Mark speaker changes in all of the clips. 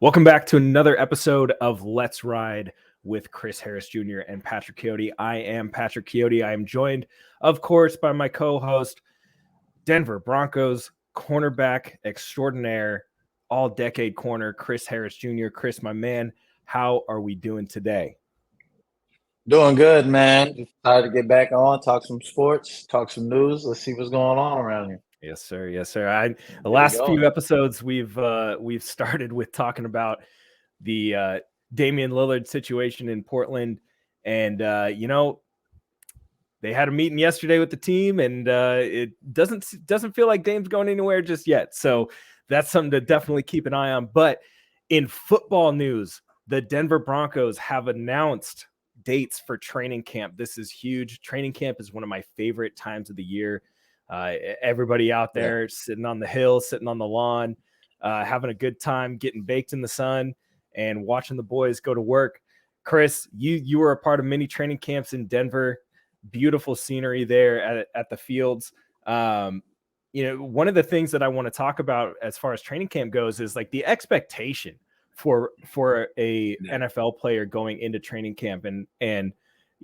Speaker 1: Welcome back to another episode of Let's Ride with Chris Harris Jr. and Patrick Chiotti. I am Patrick Chiotti. I am joined, of course, by my co-host, Denver Broncos cornerback extraordinaire, all-decade corner, Chris Harris Jr. Chris, my man, how are we doing today?
Speaker 2: Doing good, man. Just excited to get back on, talk some sports, talk some news. Let's see what's going on around here.
Speaker 1: Yes, sir. Yes, sir. The
Speaker 2: Get it
Speaker 1: last
Speaker 2: going.
Speaker 1: few episodes we've started with talking about the Damian Lillard situation in Portland, and they had a meeting yesterday with the team, and it doesn't feel like Dame's going anywhere just yet. So that's something to definitely keep an eye on. But in football news, the Denver Broncos have announced dates for training camp. This is huge. Training camp is one of my favorite times of the year. Everybody out there sitting on the hill, sitting on the lawn, having a good time, getting baked in the sun, and watching the boys go to work. Chris, you were a part of many training camps in Denver. Beautiful scenery there at the fields. One of the things that I want to talk about as far as training camp goes is like the expectation for a NFL player going into training camp, and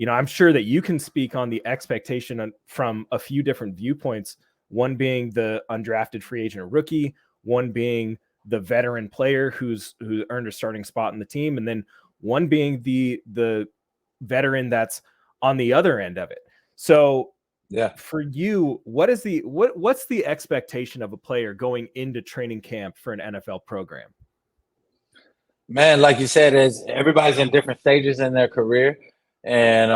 Speaker 1: I'm sure that you can speak on the expectation from a few different viewpoints. One being the undrafted free agent or rookie, one being the veteran player who earned a starting spot in the team, and then one being the veteran that's on the other end of it. So for you, what's the expectation of a player going into training camp for an NFL program?
Speaker 2: Man, like you said, is everybody's in different stages in their career. And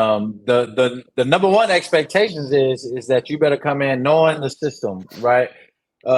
Speaker 2: the number one expectations is that you better come in knowing the system, right?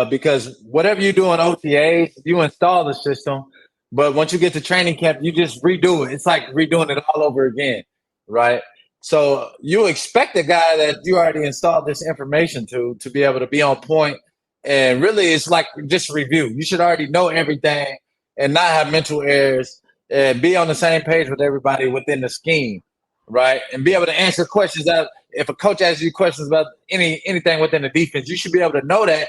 Speaker 2: Because whatever you do on OTAs, you install the system, but once you get to training camp, you just redo it. It's like redoing it all over again, right? So you expect a guy that you already installed this information to be able to be on point, and really it's like just review. You should already know everything and not have mental errors and be on the same page with everybody within the scheme, right? And be able to answer questions that if a coach asks you questions about anything within the defense, you should be able to know that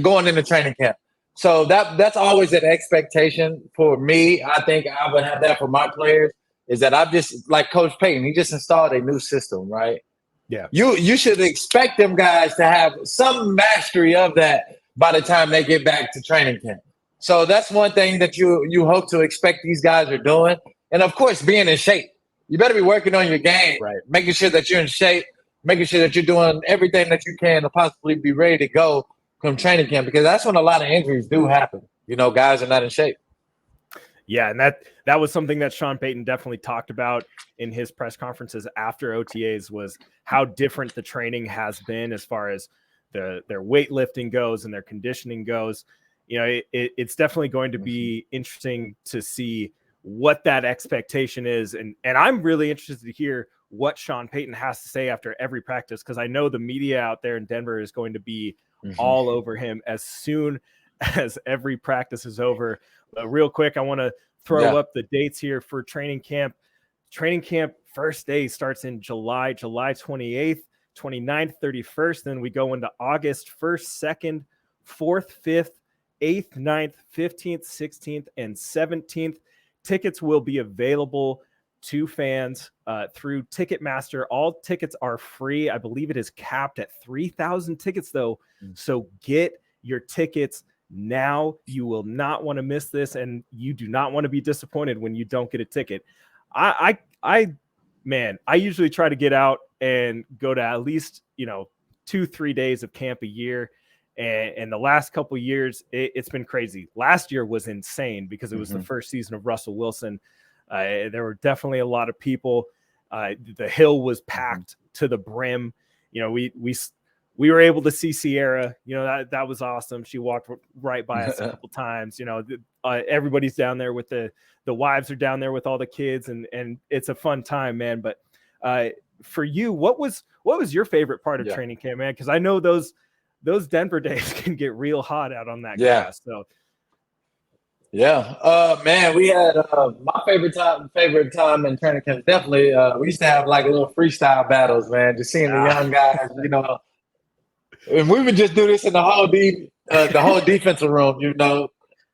Speaker 2: going into training camp. So that's always an expectation for me. I think I would have that for my players, is that I've just, like Coach Payton, he just installed a new system, right?
Speaker 1: Yeah.
Speaker 2: You should expect them guys to have some mastery of that by the time they get back to training camp. So that's one thing that you hope to expect these guys are doing. And of course, being in shape. You better be working on your game,
Speaker 1: right?
Speaker 2: Making sure that you're in shape, making sure that you're doing everything that you can to possibly be ready to go from training camp, because that's when a lot of injuries do happen. Guys are not in shape.
Speaker 1: Yeah, and that was something that Sean Payton definitely talked about in his press conferences after OTAs, was how different the training has been as far as their weightlifting goes and their conditioning goes. It's definitely going to be interesting to see what that expectation is. And I'm really interested to hear what Sean Payton has to say after every practice, because I know the media out there in Denver is going to be all over him as soon as every practice is over. But real quick, I want to throw up the dates here for training camp. Training camp first day starts in July 28th, 29th, 31st. Then we go into August 1st, 2nd, 4th, 5th, 8th, 9th, 15th, 16th, and 17th. Tickets will be available to fans through Ticketmaster. All tickets are free. I believe it is capped at 3,000 tickets, though. So get your tickets now. You will not want to miss this, and you do not want to be disappointed when you don't get a ticket. I usually try to get out and go to at least 2-3 days of camp a year. And the last couple of years, it's been crazy. Last year was insane because it was the first season of Russell Wilson. There were definitely a lot of people. The hill was packed to the brim. We were able to see Sierra. That was awesome. She walked right by us a couple times. Everybody's down there with the wives are down there with all the kids, and it's a fun time, man. But for you, what was your favorite part of training camp, man? Because I know those Denver days can get real hot out on that grass. So
Speaker 2: man, we had my favorite time in training camp. Definitely, we used to have like little freestyle battles, man. Just seeing the young guys, and we would just do this in the whole defensive room.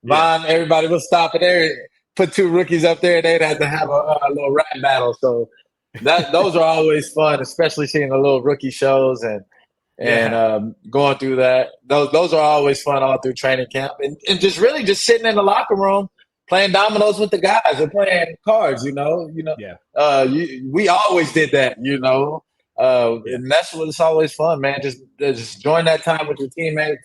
Speaker 2: Vaughn, everybody will stop it there, put two rookies up there, they'd have to have a little rap battle. So those are always fun, especially seeing the little rookie shows and going through that. Those are always fun all through training camp. And just really just sitting in the locker room playing dominoes with the guys or playing cards, we always did that, and that's what it's always fun, man. Just enjoying that time with your teammates.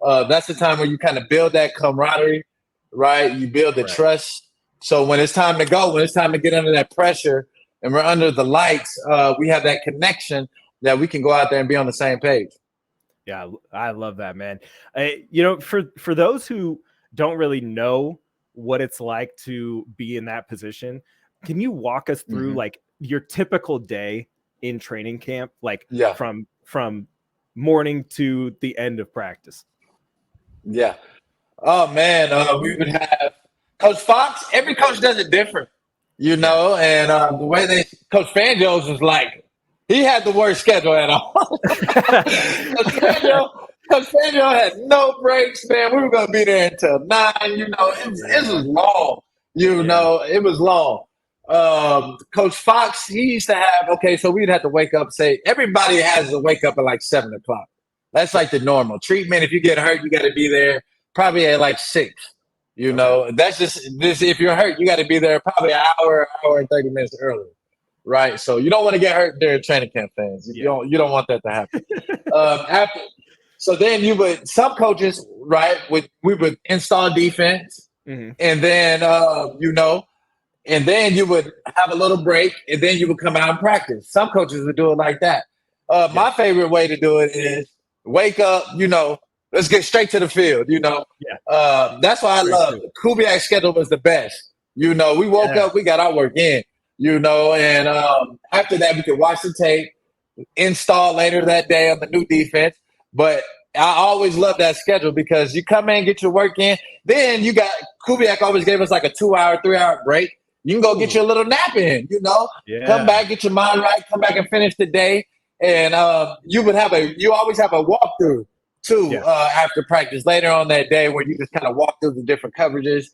Speaker 2: That's the time where you kind of build that camaraderie, right? You build the trust. So when it's time to go, when it's time to get under that pressure and we're under the lights, we have that connection that we can go out there and be on the same page.
Speaker 1: Yeah, I love that, man. For those who don't really know what it's like to be in that position, can you walk us through like your typical day in training camp, like from morning to the end of practice?
Speaker 2: Yeah. Oh man, we would have Coach Fox. Every coach does it different, and the way Coach Fangio's was like, he had the worst schedule at all. Coach Fangio had no breaks, man. We were going to be there until 9. It was long. It was long. Coach Fox, he used to have, so we'd have to wake up, say, everybody has to wake up at like 7 o'clock. That's like the normal treatment. If you get hurt, you got to be there probably at like 6. That's just this. If you're hurt, you got to be there probably an hour and 30 minutes earlier. Right, so you don't want to get hurt during training camp, fans. You don't want that to happen. So then some coaches, right? We would install defense, and then and then you would have a little break, and then you would come out and practice. Some coaches would do it like that. My favorite way to do it is wake up. Let's get straight to the field. That's why I love Kubiak's schedule was the best. We woke up, we got our work in. And after that, we could watch the tape, install later that day on the new defense. But I always love that schedule because you come in, get your work in. Then Kubiak always gave us like a 2-hour, 3-hour break. You can go get your little nap in, come back, get your mind right, come back and finish the day. And you always have a walkthrough too after practice later on that day where you just kind of walk through the different coverages.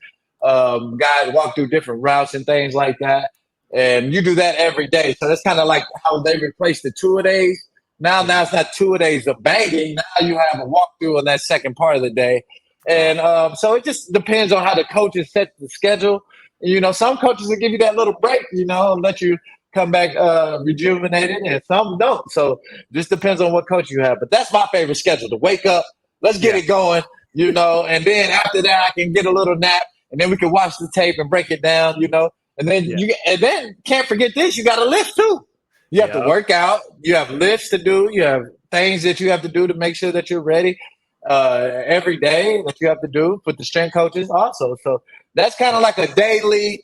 Speaker 2: Guys walk through different routes and things like that. And you do that every day. So that's kind of like how they replaced the two-a-days. Now it's not two-a-days of banging. Now you have a walkthrough on that second part of the day. And so it just depends on how the coaches set the schedule. Some coaches will give you that little break, and let you come back rejuvenated, and some don't. So just depends on what coach you have. But that's my favorite schedule, to wake up, let's get it going, and then after that I can get a little nap, and then we can watch the tape and break it down, And then can't forget this. You got to lift too. You have to work out. You have lifts to do. You have things that you have to do to make sure that you're ready every day that you have to do with the strength coaches also. So that's kind of like a daily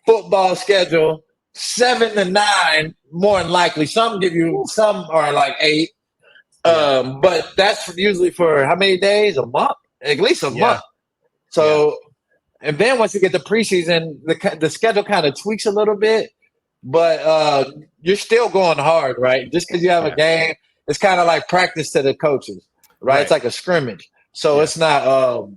Speaker 2: football schedule, 7 to 9 more than likely. Some are like 8, but that's usually for how many days? A month, at least a month. So. And then once you get to preseason, the schedule kind of tweaks a little bit, but you're still going hard, right? Just because you have a game, it's kind of like practice to the coaches, right? It's like a scrimmage. So it's not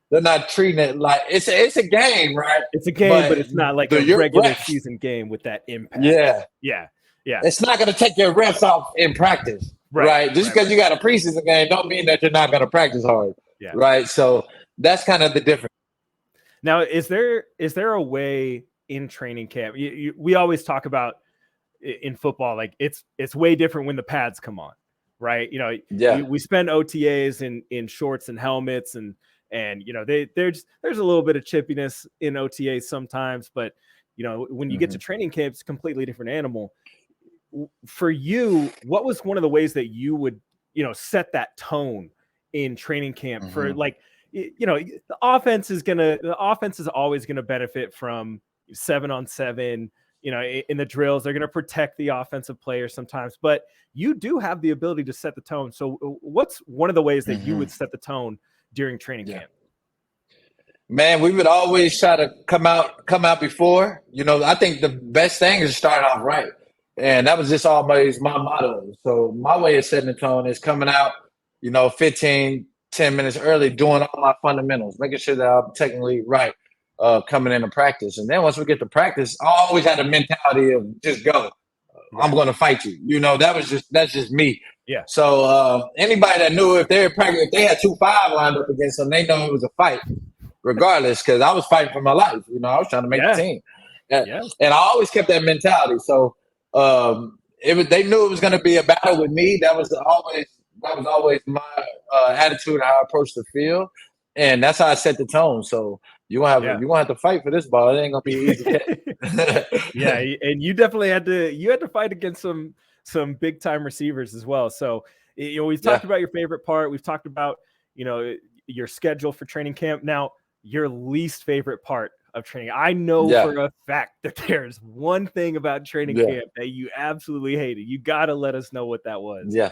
Speaker 2: they're not treating it like it's a game, right?
Speaker 1: It's a game, but it's not like a regular season game with that impact. Yeah.
Speaker 2: It's not going to take your reps off in practice, right? Just because you got a preseason game don't mean that you're not going to practice hard, right? So that's kind of the difference.
Speaker 1: Now, is there a way in training camp? We always talk about in football, like it's way different when the pads come on, right? We spend OTAs in shorts and helmets, and there's a little bit of chippiness in OTAs sometimes, but when you get to training camp, it's a completely different animal. For you, what was one of the ways that you would set that tone in training camp for like? The offense is always going to benefit from 7-on-7, in the drills. They're going to protect the offensive players sometimes, but you do have the ability to set the tone. So what's one of the ways that you would set the tone during training camp?
Speaker 2: Man, we would always try to come out before. I think the best thing is to start off right. And that was just always my motto. So my way of setting the tone is coming out, 15, 10 minutes early, doing all my fundamentals, making sure that I'm technically right coming into practice. And then once we get to practice, I always had a mentality of just go. I'm going to fight you. You know, that's just me.
Speaker 1: Yeah.
Speaker 2: So anybody that knew if they were practice, if they had 2-5 lined up against them, they know it was a fight, regardless. Because I was fighting for my life. You know, I was trying to make the team, and I always kept that mentality. So they knew it was going to be a battle with me. That was always my attitude and how I approached the field, and that's how I set the tone. So you're gonna have to fight for this ball. It ain't gonna be easy.
Speaker 1: Yeah, and you definitely had to fight against some big time receivers as well. So we've talked about your favorite part. We've talked about your schedule for training camp. Now, your least favorite part of training. I know for a fact that there's one thing about training camp that you absolutely hated. You got to let us know what that was.
Speaker 2: Yeah,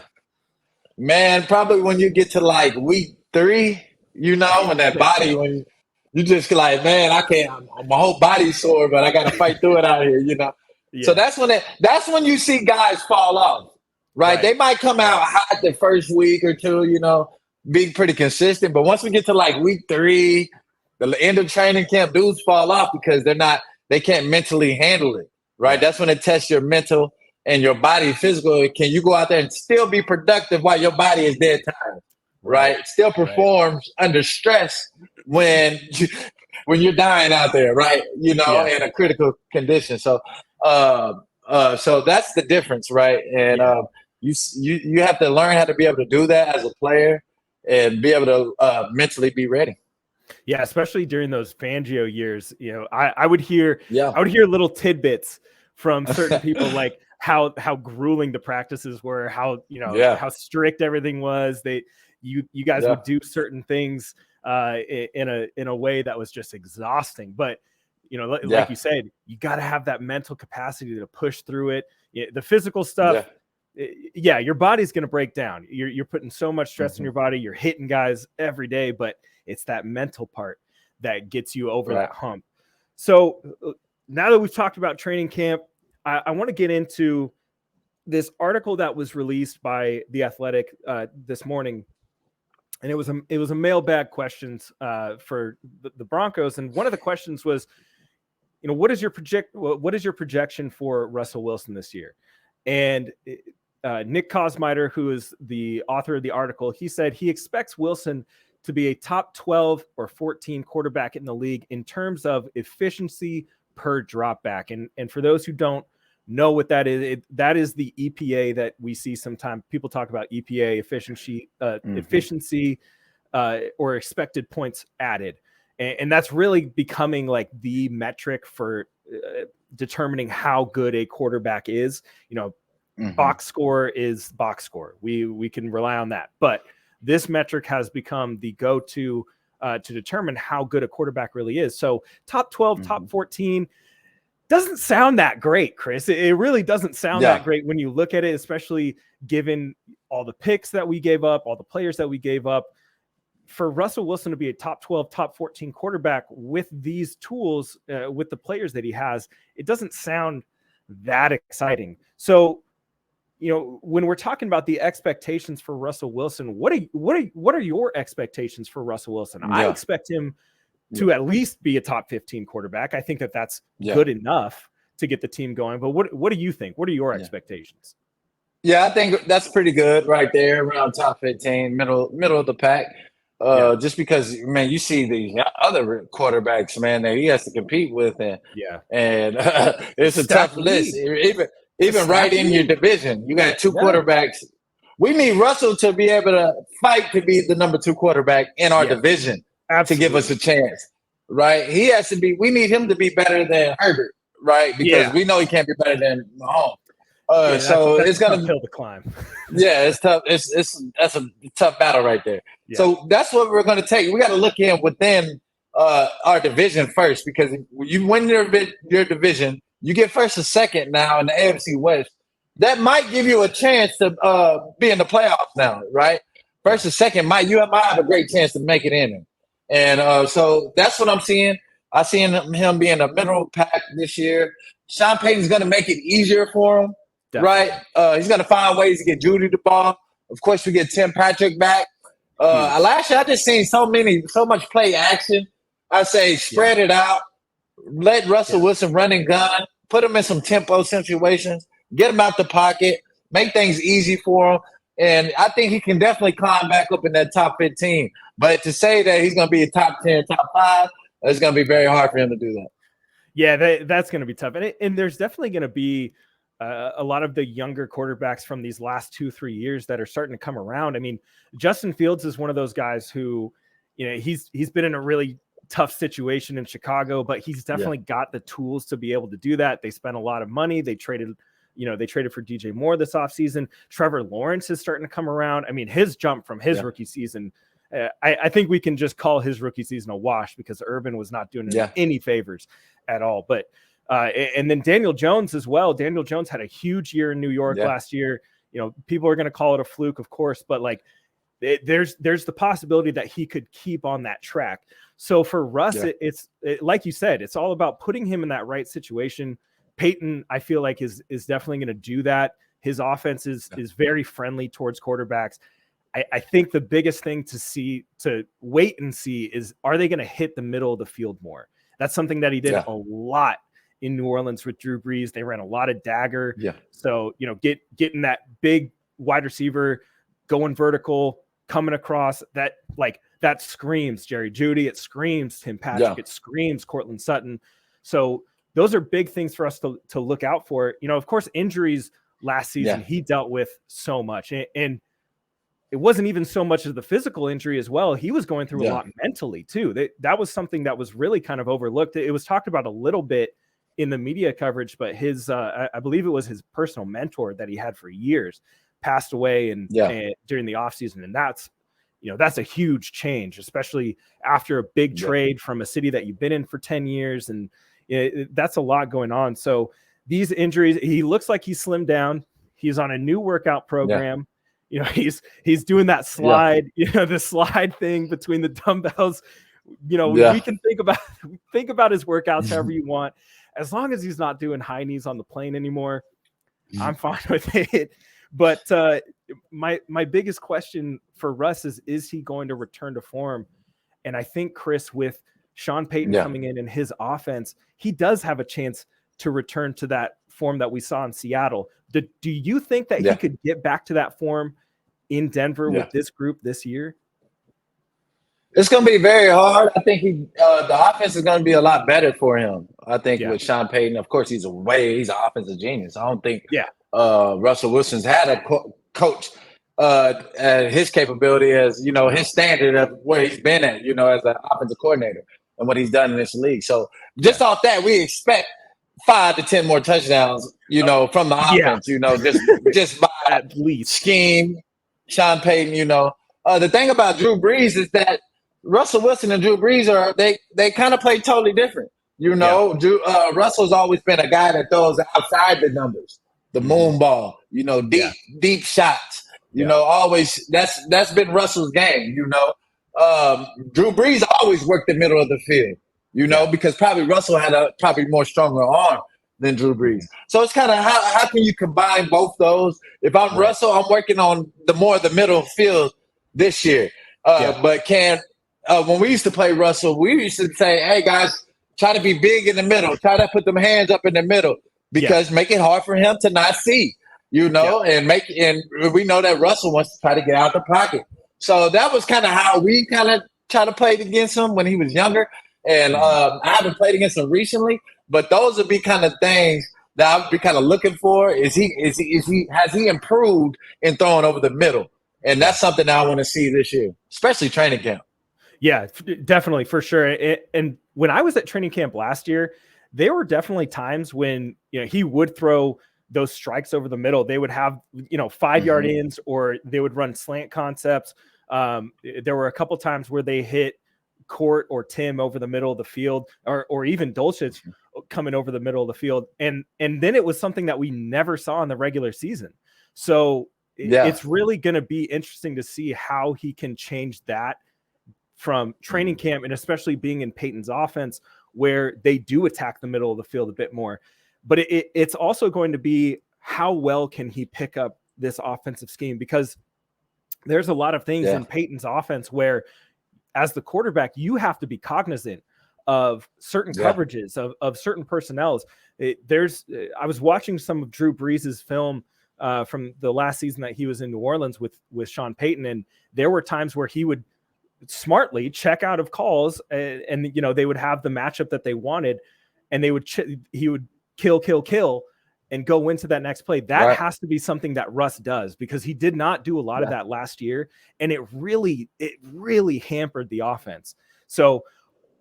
Speaker 2: man, probably when you get to like week 3, when that body, when you just like, man, I can't. My whole body's sore, but I got to fight through it out here, Yeah. So that's when you see guys fall off, right? They might come out hot the first week or two, being pretty consistent. But once we get to like week 3, the end of training camp, dudes fall off because they can't mentally handle it, right? That's when it tests your mental and your body physical. Can you go out there and still be productive while your body is dead tired, right? Still performs under stress when you're dying out there, right? In a critical condition. So, so that's the difference, right? And you have to learn how to be able to do that as a player and be able to mentally be ready.
Speaker 1: Yeah, especially during those Fangio years, I would hear little tidbits from certain people like how grueling the practices were, how strict everything was. You guys would do certain things in a way that was just exhausting. But like you said, you got to have that mental capacity to push through it. The physical stuff, your body's going to break down. You're putting so much stress in your body. You're hitting guys every day, but it's that mental part that gets you over that hump. So now that we've talked about training camp, I want to get into this article that was released by The Athletic this morning. And it was a mailbag questions for the Broncos. And one of the questions was, what is your projection for Russell Wilson this year? And Nick Kosmider, who is the author of the article, he said he expects Wilson to be a top 12 or 14 quarterback in the league in terms of efficiency per dropback. And for those who don't know what that is, that is the EPA that we see sometimes. People talk about EPA, efficiency or expected points added. And that's really becoming like the metric for determining how good a quarterback is. Box score is box score. We can rely on that. But this metric has become the go-to to determine how good a quarterback really is. So top 12, top 14 doesn't sound that great, Chris. It really doesn't sound that great when you look at it, especially given all the picks that we gave up, all the players that we gave up. For Russell Wilson to be a top 12, top 14 quarterback with these tools, with the players that he has, it doesn't sound that exciting. So, when we're talking about the expectations for Russell Wilson, what are your expectations for Russell Wilson? I expect him to at least be a top 15 quarterback. I think that's good enough to get the team going. But what do you think? What are your expectations?
Speaker 2: Yeah, I think that's pretty good right there, around top 15, middle of the pack. Just because, man, you see the other quarterbacks, man, that he has to compete with, and it's a tough list. Even right in your division, you got 2 quarterbacks. We need Russell to be able to fight to be the number 2 quarterback in our division to give us a chance, right? He has to be. We need him to be better than Herbert, right? Because we know he can't be better than Mahomes. So it's gonna
Speaker 1: hill to climb.
Speaker 2: It's tough. That's a tough battle right there. Yeah. So that's what we're gonna take. We got to look in within our division first, because you win your division, you get first or second now in the AFC West. That might give you a chance to be in the playoffs now, right? First or second, you might have a great chance to make it in. And so that's what I'm seeing. I see him being a middle pack this year. Sean Payton's going to make it easier for him, right? He's going to find ways to get Judy the ball. Of course, we get Tim Patrick back. Last year I just seen so much play action. I say spread it out. Let Russell Wilson run and gun. Put him in some tempo situations. Get him out the pocket. Make things easy for him. And I think he can definitely climb back up in that top 15. But to say that he's going to be a top 10, top 5, it's going to be very hard for him to do that.
Speaker 1: Yeah, that's going to be tough. And there's definitely going to be a lot of the younger quarterbacks from these last 2-3 years that are starting to come around. I mean, Justin Fields is one of those guys who, he's been in a really tough situation in Chicago, but he's definitely got the tools to be able to do that. They spent a lot of money. They traded for DJ Moore this offseason. Trevor Lawrence is starting to come around. I mean, his jump from his rookie season, I think we can just call his rookie season a wash because Urban was not doing any favors at all. But and then Daniel Jones as well. Daniel Jones had a huge year in New York last year. People are going to call it a fluke, of course, but like there's the possibility that he could keep on that track. So for Russ, it's like you said, it's all about putting him in that right situation. Peyton, I feel like is definitely going to do that. His offense is very friendly towards quarterbacks. I think the biggest thing to wait and see is, are they going to hit the middle of the field more? That's something that he did a lot in New Orleans with Drew Brees. They ran a lot of dagger. Yeah. So, getting that big wide receiver going vertical, coming across that screams Jerry Jeudy. It screams Tim Patrick. Yeah. It screams Cortland Sutton. So those are big things for us to look out for. Of course, injuries last season, he dealt with so much. And it wasn't even so much of the physical injury as well. He was going through a lot mentally too. That was something that was really kind of overlooked. It was talked about a little bit in the media coverage, but his, I believe it was his personal mentor that he had for years, passed away and during the offseason. And that's a huge change, especially after a big trade from a city that you've been in for 10 years. And that's a lot going on. So these injuries, he looks like he's slimmed down. He's on a new workout program. He's doing that slide, the slide thing between the dumbbells. We can think about his workouts however you want. As long as he's not doing high knees on the plane anymore, I'm fine with it. But my biggest question for Russ is he going to return to form? And I think, Chris, with Sean Payton coming in his offense, he does have a chance to return to that form that we saw in Seattle. Do you think that he could get back to that form in Denver with this group this year?
Speaker 2: It's going to be very hard. I think the offense is going to be a lot better for him. I think with Sean Payton, of course, he's an offensive genius. I don't think Russell Wilson's had a coach at his capability as, his standard of where he's been at, as an offensive coordinator and what he's done in this league. So just off that, we expect 5 to 10 more touchdowns, from the offense, just by
Speaker 1: at least
Speaker 2: scheme, Sean Payton, the thing about Drew Brees is that Russell Wilson and Drew Brees they kind of play totally different. Russell's always been a guy that throws outside the numbers, the moon ball, deep shots, always that's been Russell's game, Drew Brees always worked the middle of the field, because probably Russell had a more stronger arm than Drew Brees. So it's kind of how can you combine both those? If I'm Russell, I'm working on the middle field this year. But when we used to play Russell, we used to say, hey, guys, try to be big in the middle. Try to put them hands up in the middle because make it hard for him to not see, and we know that Russell wants to try to get out the pocket. So that was kind of how we kind of try to play against him when he was younger. And I haven't played against him recently, but those would be kind of things that I would be kind of looking for. Has he improved in throwing over the middle? And that's something that I want to see this year, especially training camp.
Speaker 1: Yeah, definitely, for sure. And when I was at training camp last year, there were definitely times when he would throw those strikes over the middle. They would have 5-yard ins, or they would run slant concepts. There were a couple times where they hit Court or Tim over the middle of the field, or even Dulcich coming over the middle of the field. And then it was something that we never saw in the regular season. So it's really going to be interesting to see how he can change that from training camp, and especially being in Peyton's offense where they do attack the middle of the field a bit more. But it's also going to be how well can he pick up this offensive scheme, because there's a lot of things
Speaker 2: Yeah.
Speaker 1: in Peyton's offense where, as the quarterback, you have to be cognizant of certain coverages, of certain personnels. I was watching some of Drew Brees' film from the last season that he was in New Orleans with Sean Payton, and there were times where he would smartly check out of calls, and you know, they would have the matchup that they wanted, and he would kill and go into that next play. That has to be something that Russ does, because he did not do a lot of that last year, and it really hampered the offense. So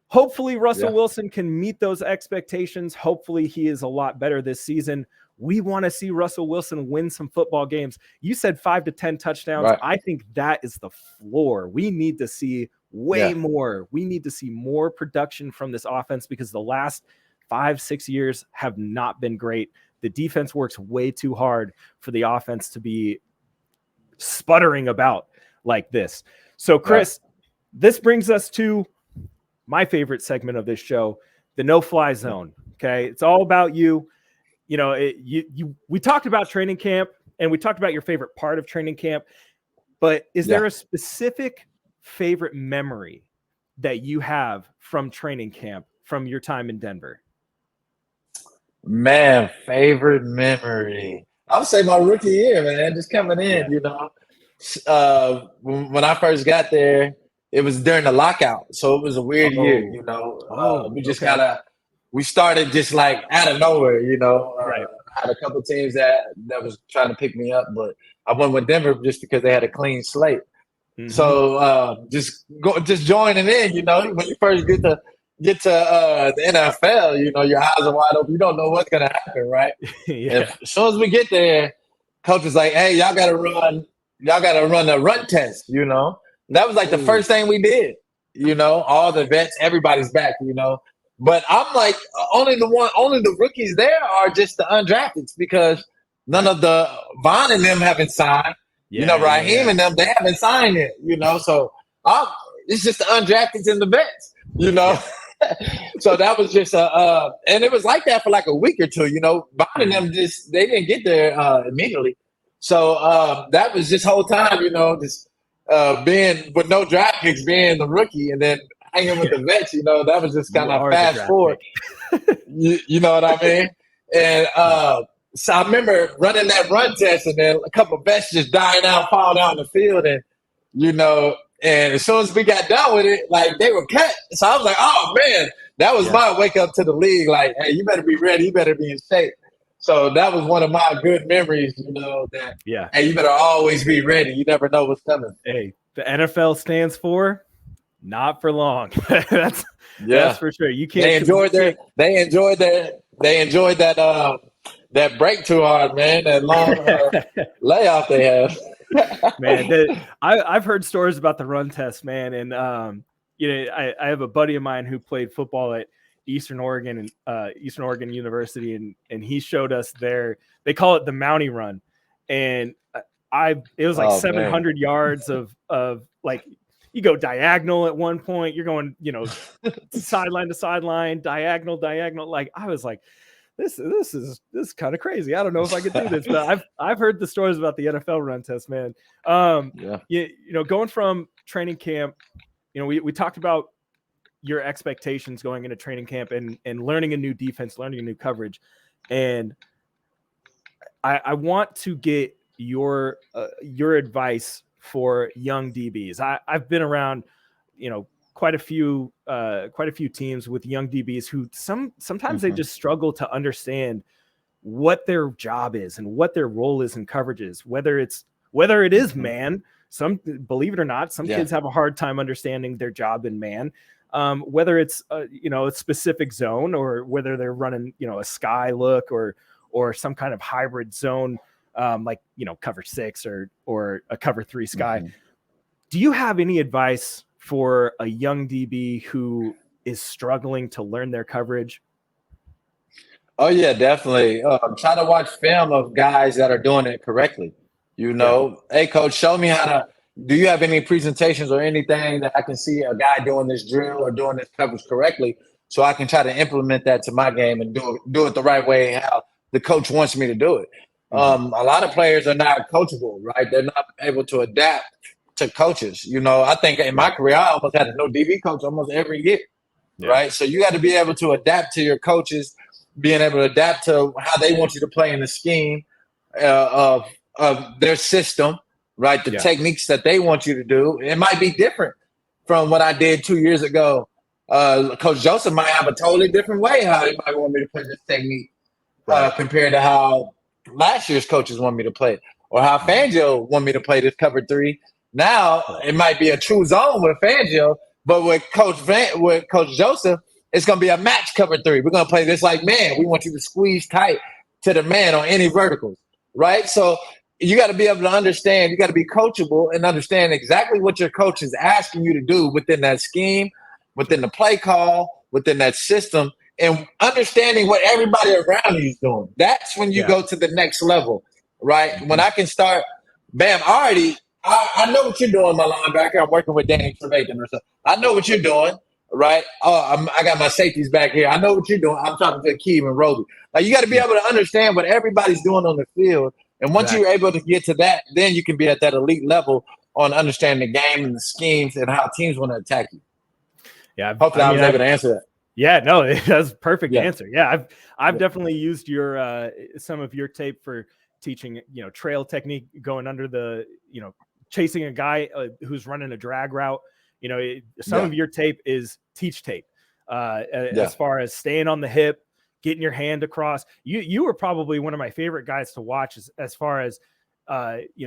Speaker 1: hopefully Russell Wilson can meet those expectations. Hopefully he is a lot better this season. We want to see Russell Wilson win some football games. You said 5 to 10 touchdowns. Right. I think that is the floor. We need to see way more. We need to see more production from this offense, because the last 5-6 years have not been great. The defense works way too hard for the offense to be sputtering about like this. So, Chris, this brings us to my favorite segment of this show, the no-fly zone. Okay, it's all about you. You know, we talked about training camp, and we talked about your favorite part of training camp, but is there a specific favorite memory that you have from training camp, from your time in Denver?
Speaker 2: Man, favorite memory. I would say my rookie year, man, just coming in, you know. When I first got there, it was during the lockout, so it was a weird year, you know. We just we started just like out of nowhere, you know. I had a couple teams that was trying to pick me up, but I went with Denver just because they had a clean slate. Mm-hmm. So just joining in, you know. When you first get to the NFL, you know, your eyes are wide open. You don't know what's gonna happen, right? As soon as we get there, coach is like, "Hey, y'all gotta run a run test," you know. And that was like the first thing we did, you know. All the vets, everybody's back, you know. But I'm like, only the rookies there are just the undrafteds, because none of the Von and them haven't signed. You know, Raheem and them, they haven't signed it, you know. So it's just the undrafteds and the vets, you know. So that was just and it was like that for like a week or two, you know. Von and them they didn't get there immediately. So that was this whole time, you know, just being with no draft picks, being the rookie, and then hanging with the vets, you know. That was just kind of fast forward. You know what I mean? And so I remember running that run test, and then a couple of vets just dying out, falling out in the field, and you know. And as soon as we got done with it, like, they were cut. So I was like, oh man, that was my wake up to the league. Like, hey, you better be ready. You better be in shape. So that was one of my good memories, you know, that, hey, you better always be ready. You never know what's coming.
Speaker 1: Hey, the NFL stands for not for long. That's for sure. You can't.
Speaker 2: They enjoyed that break too hard, man. That long layoff they had.
Speaker 1: Man, I've heard stories about the run test, man, and you know, I have a buddy of mine who played football at Eastern Oregon University, and he showed us they call it the Mountie Run, and it was like 700 yards of like, you go diagonal at one point, you're going, you know, sideline to sideline, diagonal. Like, I was like, this is kind of crazy. I don't know if I could do this, but I've heard the stories about the NFL run test, man. You know, going from training camp, you know, we talked about your expectations going into training camp and learning a new defense, learning a new coverage. And I want to get your advice for young DBs. I've been around, you know, quite a few teams with young DBs who sometimes they just struggle to understand what their job is and what their role is in coverages, whether it is man. Some, believe it or not, some kids have a hard time understanding their job in man, whether it's you know, a specific zone, or whether they're running, you know, a sky look or some kind of hybrid zone, like, you know, cover 6 or a cover 3 sky. Do you have any advice for a young DB who is struggling to learn their coverage?
Speaker 2: Oh yeah, definitely. Try to watch film of guys that are doing it correctly. You know, hey coach, show me do you have any presentations or anything that I can see a guy doing this drill or doing this coverage correctly, so I can try to implement that to my game and do it the right way, how the coach wants me to do it. A lot of players are not coachable, right? They're not able to adapt to coaches. You know, I think in my career, I almost had a no DB coach almost every year, right? So you got to be able to adapt to your coaches, being able to adapt to how they want you to play in the scheme of their system, right? The techniques that they want you to do. It might be different from what I did 2 years ago. Coach Joseph might have a totally different way how he might want me to play this technique compared to how last year's coaches want me to play it, or how Fangio want me to play this cover 3. Now it might be a true zone with Fangio, but with Coach Joseph, it's going to be a match cover 3. We're going to play this like man. We want you to squeeze tight to the man on any verticals, right? So you got to be able to understand. You got to be coachable and understand exactly what your coach is asking you to do within that scheme, within the play call, within that system, and understanding what everybody around you is doing. That's when you go to the next level, right? When I can start, bam, I know what you're doing, my linebacker. I'm working with Danny Trevathan or something. I know what you're doing, right? I got my safeties back here. I know what you're doing. I'm talking to Keem and Roby. Like, you got to be able to understand what everybody's doing on the field. And once you're able to get to that, then you can be at that elite level on understanding the game and the schemes and how teams want to attack you.
Speaker 1: Yeah.
Speaker 2: Hopefully I was able to answer that.
Speaker 1: Yeah, no, that's a perfect answer. Yeah, I've definitely used your some of your tape for teaching, trail technique, going under the, chasing a guy who's running a drag route. Some of your tape is teach tape as far as staying on the hip, getting your hand across. You were probably one of my favorite guys to watch as far as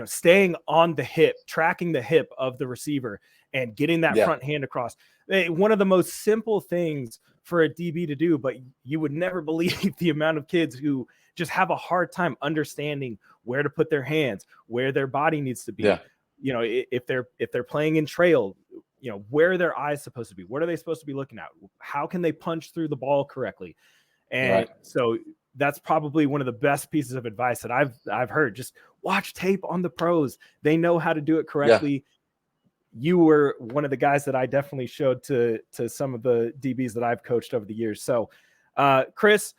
Speaker 1: staying on the hip, tracking the hip of the receiver and getting that front hand across. One of the most simple things for a DB to do, but you would never believe the amount of kids who just have a hard time understanding where to put their hands, where their body needs to be. If they're playing in trail, where are their eyes supposed to be? What are they supposed to be looking at? How can they punch through the ball correctly? And so that's probably one of the best pieces of advice that I've heard. Just watch tape on the pros. They know how to do it correctly. You were one of the guys that I definitely showed to some of the DBs that I've coached over the years. So, Chris,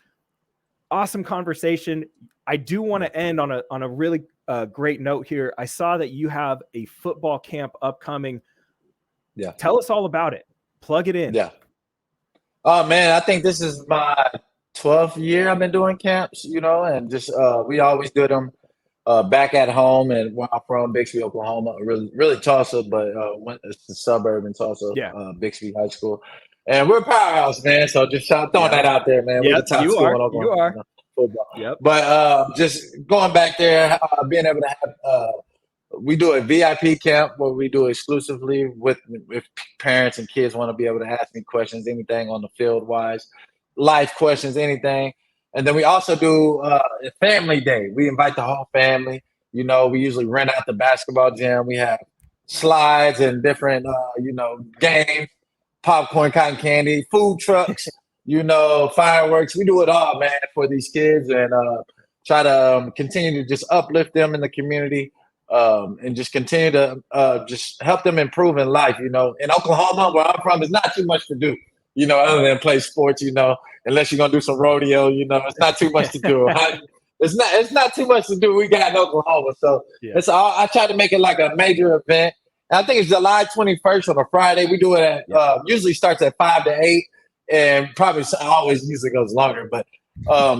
Speaker 1: awesome conversation. I do want to end on a really great note here. I saw that you have a football camp upcoming. Yeah. Tell us all about it. Plug it in. Yeah.
Speaker 2: Oh man, I think this is my 12th year I've been doing camps, and just we always do them back at home, and where I'm from, Bixby, Oklahoma, really Tulsa, but it's the suburb in Tulsa, Bixby High School. And we're a powerhouse, man. So just throwing that out there, man. We're the top school in Oklahoma.
Speaker 1: You are.
Speaker 2: Football. Yep. But just going back there, being able to have we do a VIP camp where we do exclusively with if parents and kids want to be able to ask me questions, anything on the field wise, life questions, anything. And then we also do a family day. We invite the whole family. We usually rent out the basketball gym. We have slides and different, games, popcorn, cotton candy, food trucks, fireworks. We do it all, man, for these kids, and try to continue to just uplift them in the community, and just continue to just help them improve in life. In Oklahoma, where I'm from, there's not too much to do, other than play sports, unless you're going to do some rodeo, it's not too much to do. It's not too much to do. We got in Oklahoma. So it's all, I try to make it like a major event. And I think it's July 21st on a Friday. We do it at, usually starts at 5 to 8, and probably always usually goes longer, but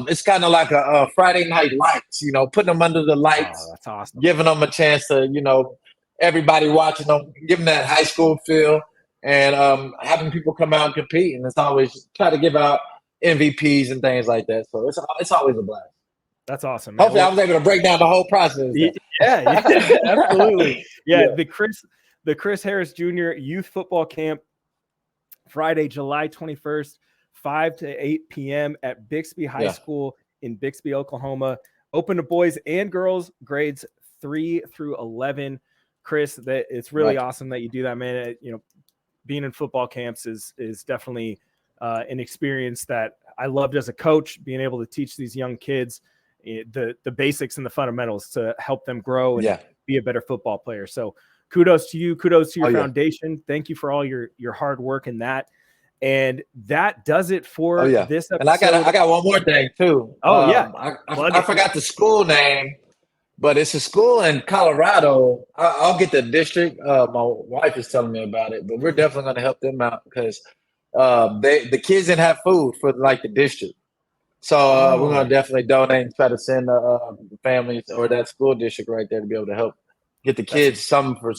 Speaker 2: it's kind of like a Friday night lights, putting them under the lights.
Speaker 1: Oh, that's awesome.
Speaker 2: Giving them a chance to, everybody watching them, giving that high school feel, and having people come out and compete. And it's always try to give out MVPs and things like that. So it's always a blast.
Speaker 1: That's awesome, man.
Speaker 2: Hopefully I was able to break down the whole process.
Speaker 1: Yeah, absolutely. Yeah, the Chris Harris Jr. Youth Football Camp, Friday, July 21st, 5 to 8 p.m. at Bixby High School in Bixby, Oklahoma. Open to boys and girls, grades 3 through 11. Chris, it's really awesome that you do that, man. Being in football camps is definitely an experience that I loved as a coach, being able to teach these young kids the basics and the fundamentals to help them grow and be a better football player. So kudos to you. Kudos to your foundation. Thank you for all your hard work in that. And that does it for this episode.
Speaker 2: And I got one more thing too.
Speaker 1: Oh,
Speaker 2: I forgot the school name, But it's a school in Colorado. I'll get the district. My wife is telling me about it, but we're definitely going to help them out because the kids didn't have food for like the district. So we're going to definitely donate and try to send the families or that school district right there to be able to help get the kids something for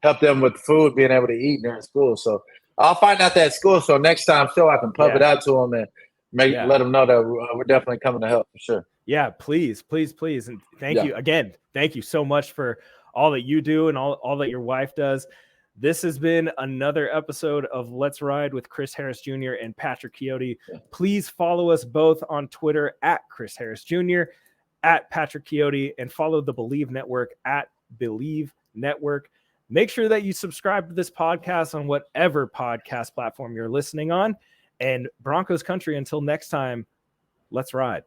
Speaker 2: help them with food, being able to eat during school. So I'll find out that school. So next time, I can pub it out to them and let them know that we're definitely coming to help for sure.
Speaker 1: Yeah, please. And thank you again. Thank you so much for all that you do and all that your wife does. This has been another episode of Let's Ride with Chris Harris Jr. and Patrick Chiotti. Please follow us both on Twitter at Chris Harris Jr., at Patrick Chiotti, and follow the Believe Network at Believe Network. Make sure that you subscribe to this podcast on whatever podcast platform you're listening on. And Broncos country, until next time, let's ride.